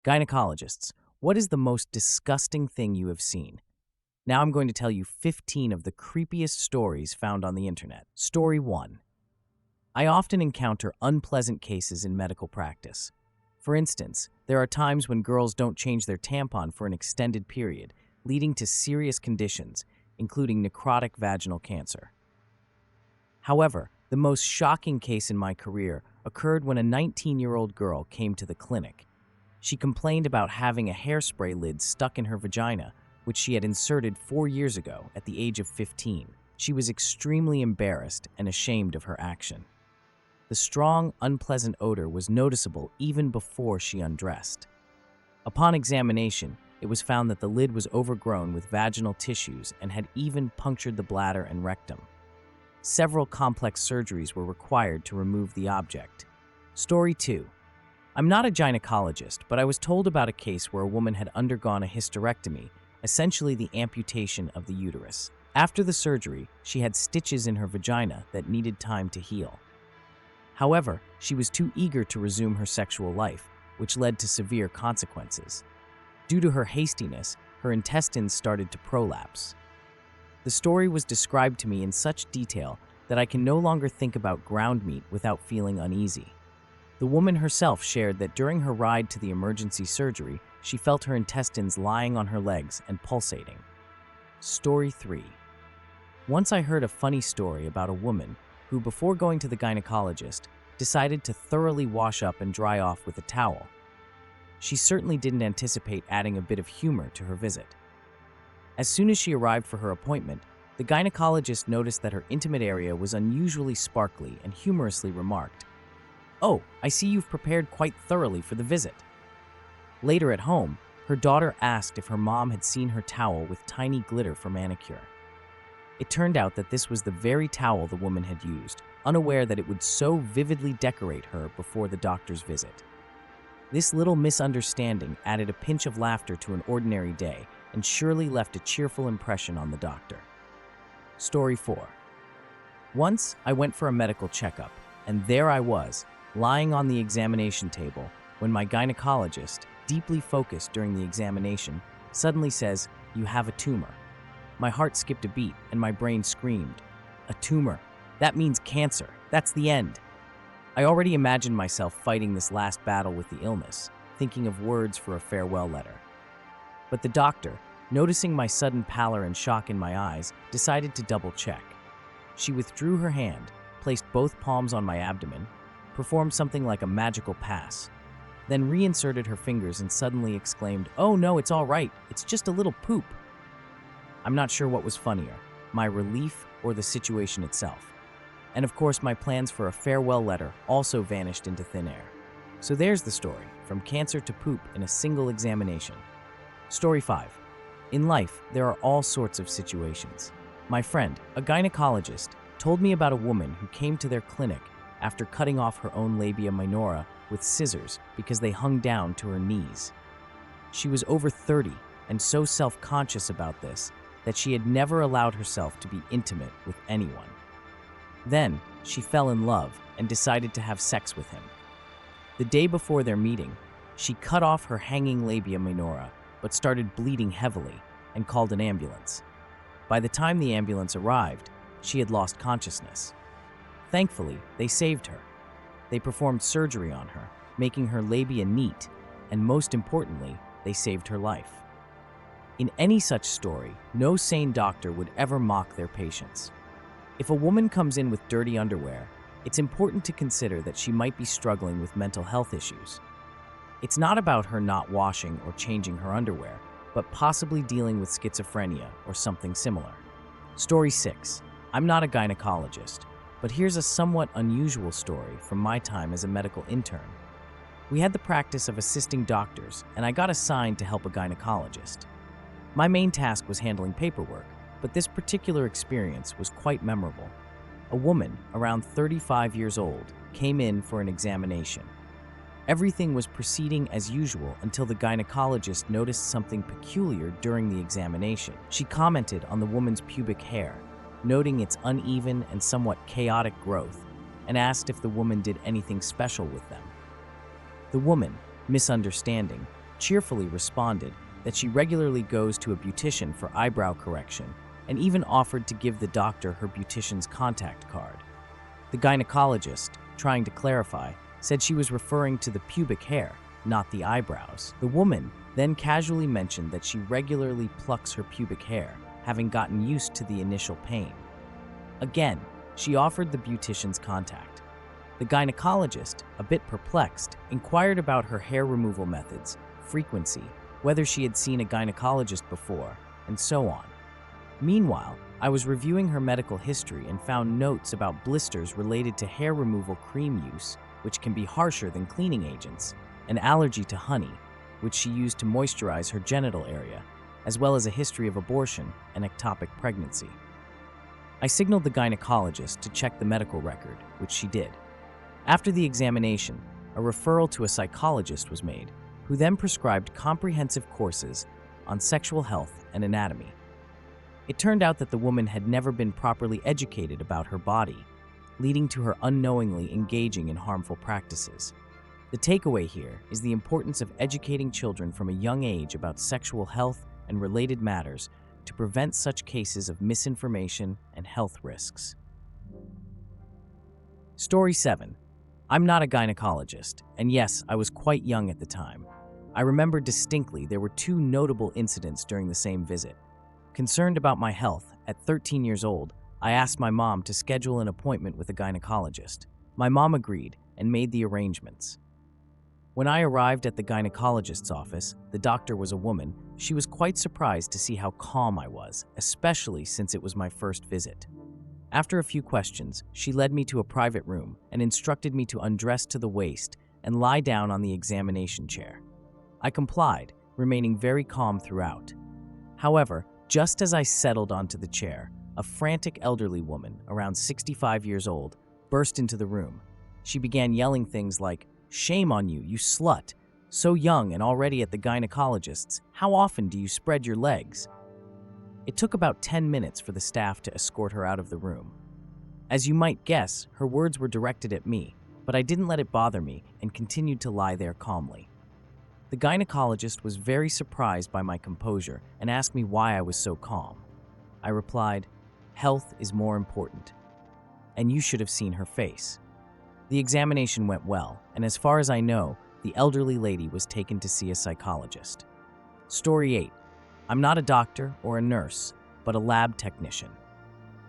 Gynecologists, what is the most disgusting thing you have seen? Now I'm going to tell you 15 of the creepiest stories found on the internet. Story 1. I often encounter unpleasant cases in medical practice. For instance, there are times when girls don't change their tampon for an extended period, leading to serious conditions, including necrotic vaginal cancer. However, the most shocking case in my career occurred when a 19-year-old girl came to the clinic. She complained about having a hairspray lid stuck in her vagina, which she had inserted 4 years ago at the age of 15. She was extremely embarrassed and ashamed of her action. The strong, unpleasant odor was noticeable even before she undressed. Upon examination, it was found that the lid was overgrown with vaginal tissues and had even punctured the bladder and rectum. Several complex surgeries were required to remove the object. Story 2. I'm not a gynecologist, but I was told about a case where a woman had undergone a hysterectomy, essentially the amputation of the uterus. After the surgery, she had stitches in her vagina that needed time to heal. However, she was too eager to resume her sexual life, which led to severe consequences. Due to her hastiness, her intestines started to prolapse. The story was described to me in such detail that I can no longer think about ground meat without feeling uneasy. The woman herself shared that during her ride to the emergency surgery, she felt her intestines lying on her legs and pulsating. Story 3. Once I heard a funny story about a woman who, before going to the gynecologist, decided to thoroughly wash up and dry off with a towel. She certainly didn't anticipate adding a bit of humor to her visit. As soon as she arrived for her appointment, the gynecologist noticed that her intimate area was unusually sparkly and humorously remarked, "Oh, I see you've prepared quite thoroughly for the visit." Later at home, her daughter asked if her mom had seen her towel with tiny glitter for manicure. It turned out that this was the very towel the woman had used, unaware that it would so vividly decorate her before the doctor's visit. This little misunderstanding added a pinch of laughter to an ordinary day and surely left a cheerful impression on the doctor. Story 4. Once, I went for a medical checkup, and there I was, lying on the examination table, when my gynecologist, deeply focused during the examination, suddenly says, "You have a tumor." My heart skipped a beat and my brain screamed, "A tumor? That means cancer. That's the end." I already imagined myself fighting this last battle with the illness, thinking of words for a farewell letter. But the doctor, noticing my sudden pallor and shock in my eyes, decided to double-check. She withdrew her hand, placed both palms on my abdomen, performed something like a magical pass, then reinserted her fingers and suddenly exclaimed, "Oh no, it's all right. It's just a little poop." I'm not sure what was funnier, my relief or the situation itself. And of course, my plans for a farewell letter also vanished into thin air. So there's the story, from cancer to poop in a single examination. Story 5. In life, there are all sorts of situations. My friend, a gynecologist, told me about a woman who came to their clinic after cutting off her own labia minora with scissors because they hung down to her knees. She was over 30 and so self-conscious about this that she had never allowed herself to be intimate with anyone. Then, she fell in love and decided to have sex with him. The day before their meeting, she cut off her hanging labia minora but started bleeding heavily and called an ambulance. By the time the ambulance arrived, she had lost consciousness. Thankfully, they saved her. They performed surgery on her, making her labia neat, and most importantly, they saved her life. In any such story, no sane doctor would ever mock their patients. If a woman comes in with dirty underwear, it's important to consider that she might be struggling with mental health issues. It's not about her not washing or changing her underwear, but possibly dealing with schizophrenia or something similar. Story 6. I'm not a gynecologist, but here's a somewhat unusual story from my time as a medical intern. We had the practice of assisting doctors, and I got assigned to help a gynecologist. My main task was handling paperwork, but this particular experience was quite memorable. A woman, around 35 years old, came in for an examination. Everything was proceeding as usual until the gynecologist noticed something peculiar during the examination. She commented on the woman's pubic hair, noting its uneven and somewhat chaotic growth, and asked if the woman did anything special with them. The woman, misunderstanding, cheerfully responded that she regularly goes to a beautician for eyebrow correction and even offered to give the doctor her beautician's contact card. The gynecologist, trying to clarify, said she was referring to the pubic hair, not the eyebrows. The woman then casually mentioned that she regularly plucks her pubic hair, having gotten used to the initial pain. Again, she offered the beautician's contact. The gynecologist, a bit perplexed, inquired about her hair removal methods, frequency, whether she had seen a gynecologist before, and so on. Meanwhile, I was reviewing her medical history and found notes about blisters related to hair removal cream use, which can be harsher than cleaning agents, an allergy to honey, which she used to moisturize her genital area, as well as a history of abortion and ectopic pregnancy. I signaled the gynecologist to check the medical record, which she did. After the examination, a referral to a psychologist was made, who then prescribed comprehensive courses on sexual health and anatomy. It turned out that the woman had never been properly educated about her body, leading to her unknowingly engaging in harmful practices. The takeaway here is the importance of educating children from a young age about sexual health and related matters to prevent such cases of misinformation and health risks. Story 7. I'm not a gynecologist, and yes, I was quite young at the time. I remember distinctly there were 2 notable incidents during the same visit. Concerned about my health, at 13 years old, I asked my mom to schedule an appointment with a gynecologist. My mom agreed and made the arrangements. When I arrived at the gynecologist's office, the doctor was a woman. She was quite surprised to see how calm I was, especially since it was my first visit. After a few questions, she led me to a private room and instructed me to undress to the waist and lie down on the examination chair. I complied, remaining very calm throughout. However, just as I settled onto the chair, a frantic elderly woman, around 65 years old, burst into the room. She began yelling things like, "Shame on you, you slut! So young and already at the gynecologist's. How often do you spread your legs?" It took about 10 minutes for the staff to escort her out of the room. As you might guess, her words were directed at me, but I didn't let it bother me and continued to lie there calmly. The gynecologist was very surprised by my composure and asked me why I was so calm. I replied, "Health is more important." And you should have seen her face. The examination went well, and as far as I know, the elderly lady was taken to see a psychologist. Story 8. I'm not a doctor or a nurse, but a lab technician.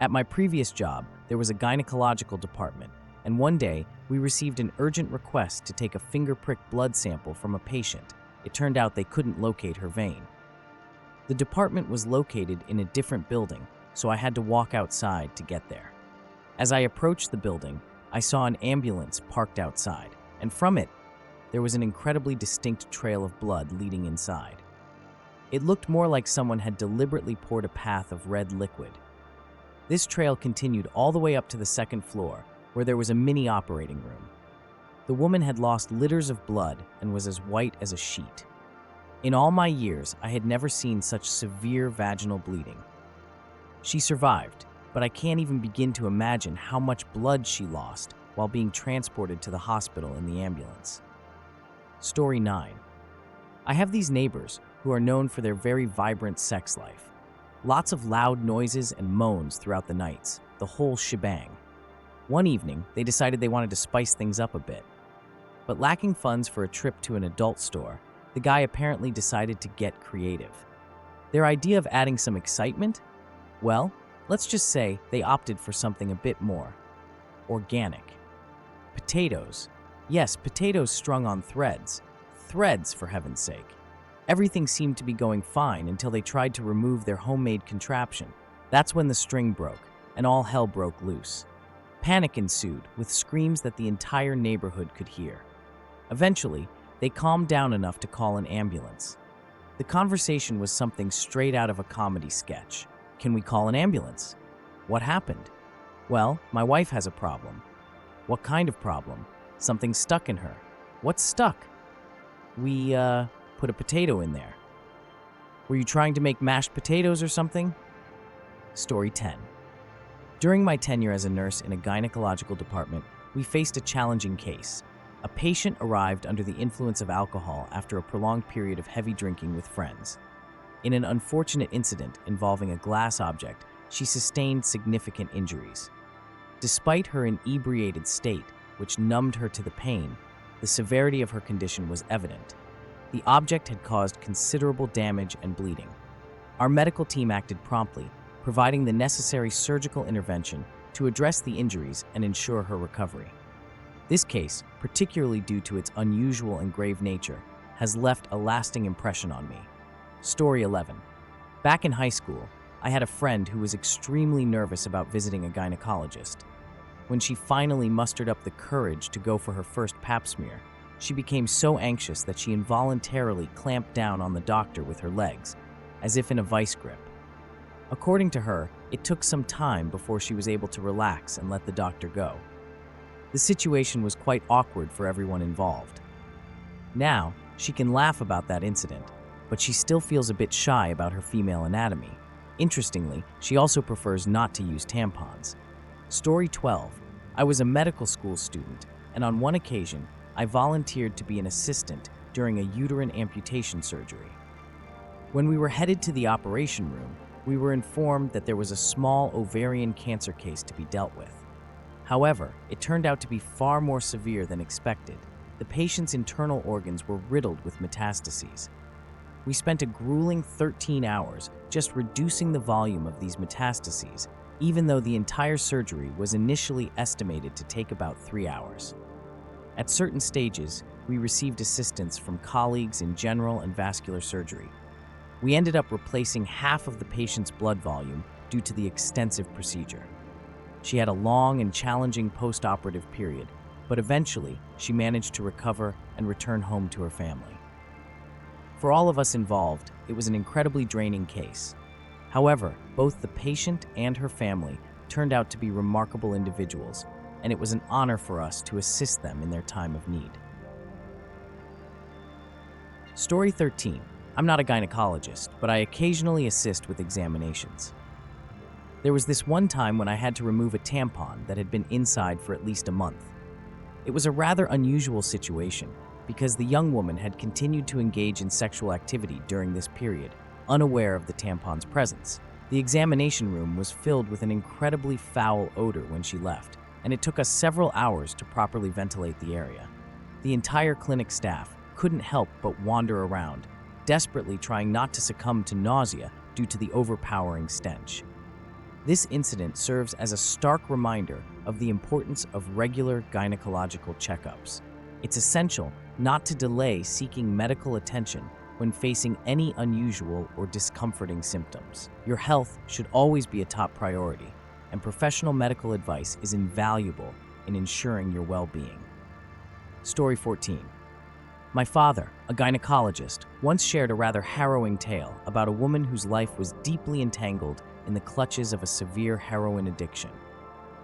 At my previous job, there was a gynecological department, and one day, we received an urgent request to take a finger-prick blood sample from a patient. It turned out they couldn't locate her vein. The department was located in a different building, so I had to walk outside to get there. As I approached the building, I saw an ambulance parked outside, and from it, there was an incredibly distinct trail of blood leading inside. It looked more like someone had deliberately poured a path of red liquid. This trail continued all the way up to the second floor, where there was a mini operating room. The woman had lost liters of blood and was as white as a sheet. In all my years, I had never seen such severe vaginal bleeding. She survived, but I can't even begin to imagine how much blood she lost while being transported to the hospital in the ambulance. Story 9. I have these neighbors who are known for their very vibrant sex life. Lots of loud noises and moans throughout the nights, the whole shebang. One evening, they decided they wanted to spice things up a bit. But lacking funds for a trip to an adult store, the guy apparently decided to get creative. Their idea of adding some excitement? Well, let's just say they opted for something a bit more organic. Potatoes. Yes, potatoes strung on threads. Threads, for heaven's sake. Everything seemed to be going fine until they tried to remove their homemade contraption. That's when the string broke, and all hell broke loose. Panic ensued, with screams that the entire neighborhood could hear. Eventually, they calmed down enough to call an ambulance. The conversation was something straight out of a comedy sketch. Can we call an ambulance? What happened? Well, my wife has a problem. What kind of problem? Something stuck in her. What's stuck? We, put a potato in there. Were you trying to make mashed potatoes or something? Story 10. During my tenure as a nurse in a gynecological department, we faced a challenging case. A A patient arrived under the influence of alcohol after a prolonged period of heavy drinking with friends. In an unfortunate incident involving a glass object, she sustained significant injuries. Despite her inebriated state, which numbed her to the pain, the severity of her condition was evident. The object had caused considerable damage and bleeding. Our medical team acted promptly, providing the necessary surgical intervention to address the injuries and ensure her recovery. This case, particularly due to its unusual and grave nature, has left a lasting impression on me. Story 11. Back in high school, I had a friend who was extremely nervous about visiting a gynecologist. When she finally mustered up the courage to go for her first pap smear, she became so anxious that she involuntarily clamped down on the doctor with her legs, as if in a vice grip. According to her, it took some time before she was able to relax and let the doctor go. The situation was quite awkward for everyone involved. Now, she can laugh about that incident, but she still feels a bit shy about her female anatomy. Interestingly, she also prefers not to use tampons. Story 12. I was a medical school student, and on one occasion, I volunteered to be an assistant during a uterine amputation surgery. When we were headed to the operation room, we were informed that there was a small ovarian cancer case to be dealt with. However, it turned out to be far more severe than expected. The patient's internal organs were riddled with metastases. We spent a grueling 13 hours just reducing the volume of these metastases, even though the entire surgery was initially estimated to take about 3 hours. At certain stages, we received assistance from colleagues in general and vascular surgery. We ended up replacing half of the patient's blood volume due to the extensive procedure. She had a long and challenging post-operative period, but eventually she managed to recover and return home to her family. For all of us involved, it was an incredibly draining case. However, both the patient and her family turned out to be remarkable individuals, and it was an honor for us to assist them in their time of need. Story 13. I'm not a gynecologist, but I occasionally assist with examinations. There was this one time when I had to remove a tampon that had been inside for at least a month. It was a rather unusual situation because the young woman had continued to engage in sexual activity during this period, unaware of the tampon's presence. The examination room was filled with an incredibly foul odor when she left, and it took us several hours to properly ventilate the area. The entire clinic staff couldn't help but wander around, desperately trying not to succumb to nausea due to the overpowering stench. This incident serves as a stark reminder of the importance of regular gynecological checkups. It's essential not to delay seeking medical attention when facing any unusual or discomforting symptoms. Your health should always be a top priority, and professional medical advice is invaluable in ensuring your well-being. Story 14. My father, a gynecologist, once shared a rather harrowing tale about a woman whose life was deeply entangled in the clutches of a severe heroin addiction.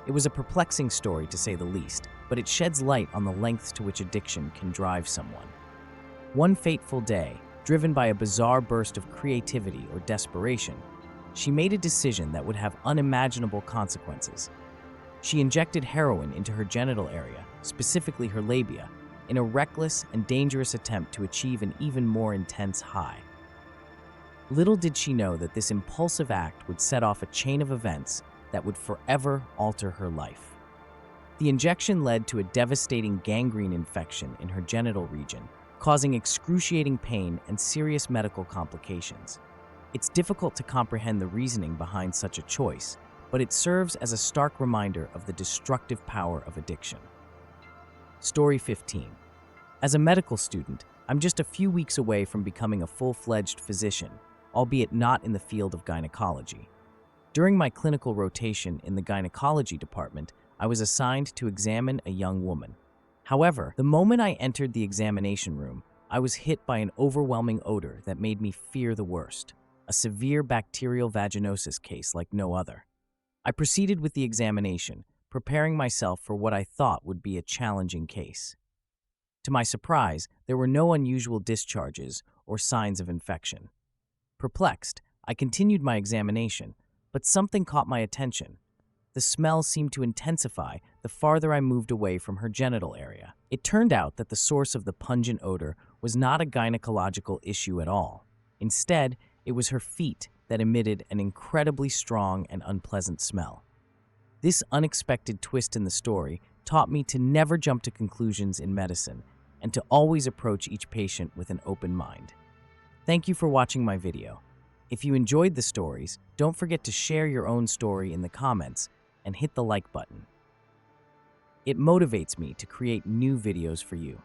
It was a perplexing story, to say the least, but it sheds light on the lengths to which addiction can drive someone. One fateful day, driven by a bizarre burst of creativity or desperation, she made a decision that would have unimaginable consequences. She injected heroin into her genital area, specifically her labia, in a reckless and dangerous attempt to achieve an even more intense high. Little did she know that this impulsive act would set off a chain of events that would forever alter her life. The injection led to a devastating gangrene infection in her genital region, causing excruciating pain and serious medical complications. It's difficult to comprehend the reasoning behind such a choice, but it serves as a stark reminder of the destructive power of addiction. Story 15. As a medical student, I'm just a few weeks away from becoming a full-fledged physician, albeit not in the field of gynecology. During my clinical rotation in the gynecology department, I was assigned to examine a young woman. However, the moment I entered the examination room, I was hit by an overwhelming odor that made me fear the worst, a severe bacterial vaginosis case like no other. I proceeded with the examination, preparing myself for what I thought would be a challenging case. To my surprise, there were no unusual discharges or signs of infection. Perplexed, I continued my examination, but something caught my attention. The smell seemed to intensify the farther I moved away from her genital area. It turned out that the source of the pungent odor was not a gynecological issue at all. Instead, it was her feet that emitted an incredibly strong and unpleasant smell. This unexpected twist in the story taught me to never jump to conclusions in medicine and to always approach each patient with an open mind. Thank you for watching my video. If you enjoyed the stories, don't forget to share your own story in the comments and hit the like button. It motivates me to create new videos for you.